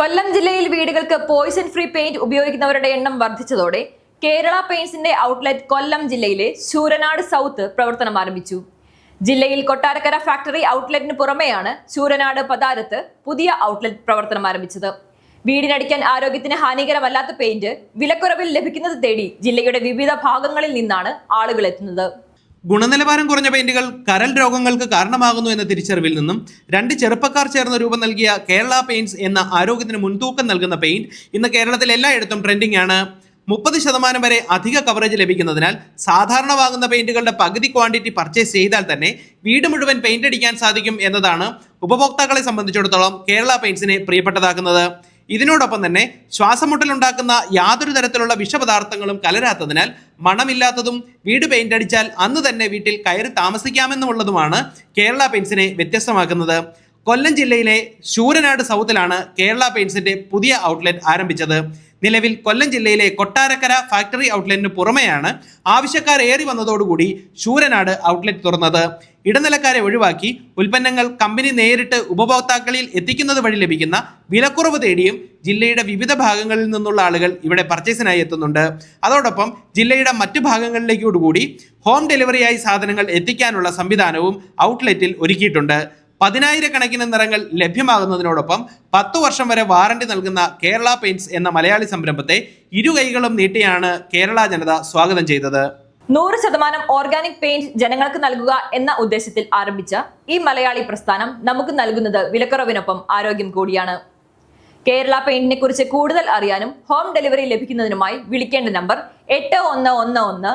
കൊല്ലം ജില്ലയിൽ വീടുകൾക്ക് Poisson free paint ഉപയോഗിക്കുന്നവരുടെ എണ്ണം വർദ്ധിച്ചതോടെ കേരള പെയിന്റ്സിന്റെ ഔട്ട്ലെറ്റ് കൊല്ലം ജില്ലയിലെ ശൂരനാട് സൗത്ത് പ്രവർത്തനം ആരംഭിച്ചു. ജില്ലയിൽ കൊട്ടാരക്കര ഫാക്ടറി ഔട്ട്ലെറ്റിന് പുറമെയാണ് ശൂരനാട് പതാരത്ത് പുതിയ ഔട്ട്ലെറ്റ് പ്രവർത്തനം ആരംഭിച്ചത്. വീടിനടിക്കാൻ ആരോഗ്യത്തിന് ഹാനികരമല്ലാത്ത പെയിന്റ് വിലക്കുറവിൽ ലഭിക്കുന്നത് തേടി ജില്ലയുടെ വിവിധ ഭാഗങ്ങളിൽ നിന്നാണ് ആളുകൾ എത്തുന്നത്. ഗുണനിലവാരം കുറഞ്ഞ പെയിന്റുകൾ കരൾ രോഗങ്ങൾക്ക് കാരണമാകുന്നു എന്ന തിരിച്ചറിവിൽ നിന്നും രണ്ട് ചെറുപ്പക്കാർ ചേർന്ന് രൂപം നൽകിയ കേരള പെയിന്റ്സ് എന്ന ആരോഗ്യത്തിന് മുൻതൂക്കം നൽകുന്ന പെയിന്റ് ഇന്ന് കേരളത്തിൽ എല്ലായിടത്തും ട്രെൻഡിംഗ് ആണ്. 30% വരെ അധിക കവറേജ് ലഭിക്കുന്നതിനാൽ സാധാരണ വാങ്ങുന്ന പെയിന്റുകളുടെ പകുതി ക്വാണ്ടിറ്റി പർച്ചേസ് ചെയ്താൽ തന്നെ വീട് മുഴുവൻ പെയിന്റ് അടിക്കാൻ സാധിക്കും എന്നതാണ് ഉപഭോക്താക്കളെ സംബന്ധിച്ചിടത്തോളം കേരള പെയിന്റ്സിനെ പ്രിയപ്പെട്ടതാക്കുന്നത്. ഇതിനോടൊപ്പം തന്നെ ശ്വാസമുട്ടലുണ്ടാക്കുന്ന യാതൊരു തരത്തിലുള്ള വിഷപദാർത്ഥങ്ങളും കലരാത്തതിനാൽ മണമില്ലാത്തതും വീട് പെയിന്റ് അടിച്ചാൽ അന്ന് തന്നെ വീട്ടിൽ കയറി താമസിക്കാമെന്നുള്ളതുമാണ് കേരള പെയിന്റ്സിനെ വ്യത്യസ്തമാക്കുന്നത്. കൊല്ലം ജില്ലയിലെ ശൂരനാട് സൗത്തിലാണ് കേരള പെയിന്റ്സിന്റെ പുതിയ ഔട്ട്ലെറ്റ് ആരംഭിച്ചത്. നിലവിൽ കൊല്ലം ജില്ലയിലെ കൊട്ടാരക്കര ഫാക്ടറി ഔട്ട്ലെറ്റിന് പുറമെയാണ് ആവശ്യക്കാർ ഏറി വന്നതോടുകൂടി ശൂരനാട് ഔട്ട്ലെറ്റ് തുറന്നത്. ഇടനിലക്കാരെ ഒഴിവാക്കി ഉൽപ്പന്നങ്ങൾ കമ്പനി നേരിട്ട് ഉപഭോക്താക്കളിൽ എത്തിക്കുന്നത് വഴി ലഭിക്കുന്ന വിലക്കുറവ് തേടിയും ജില്ലയുടെ വിവിധ ഭാഗങ്ങളിൽ നിന്നുള്ള ആളുകൾ ഇവിടെ പർച്ചേസിനായി എത്തുന്നുണ്ട്. അതോടൊപ്പം ജില്ലയുടെ മറ്റു ഭാഗങ്ങളിലേക്കൂടി ഹോം ഡെലിവറിയായി സാധനങ്ങൾ എത്തിക്കാനുള്ള സംവിധാനവും ഔട്ട്ലെറ്റിൽ ഒരുക്കിയിട്ടുണ്ട്. 10,000 നിറങ്ങൾ ലഭ്യമാകുന്നതിനോടൊപ്പം 10 വർഷം വരെ വാറണ്ടി നൽകുന്ന കേരള പെയിന്റ്സ് എന്ന മലയാളി സംരംഭത്തെ ഇരുകൈകളും നീട്ടിയാണ് കേരള ജനത സ്വാഗതം ചെയ്തത്. 100% ഓർഗാനിക് പെയിന്റ് ജനങ്ങൾക്ക് നൽകുക എന്ന ഉദ്ദേശത്തിൽ ആരംഭിച്ച ഈ മലയാളി പ്രസ്ഥാനം നമുക്ക് നൽകുന്നത് വിലക്കുറവിനൊപ്പം ആരോഗ്യം കൂടിയാണ്. കേരള പെയിന്റിനെ കുറിച്ച് കൂടുതൽ അറിയാനും ഹോം ഡെലിവറി ലഭിക്കുന്നതിനുമായി വിളിക്കേണ്ട നമ്പർ 8111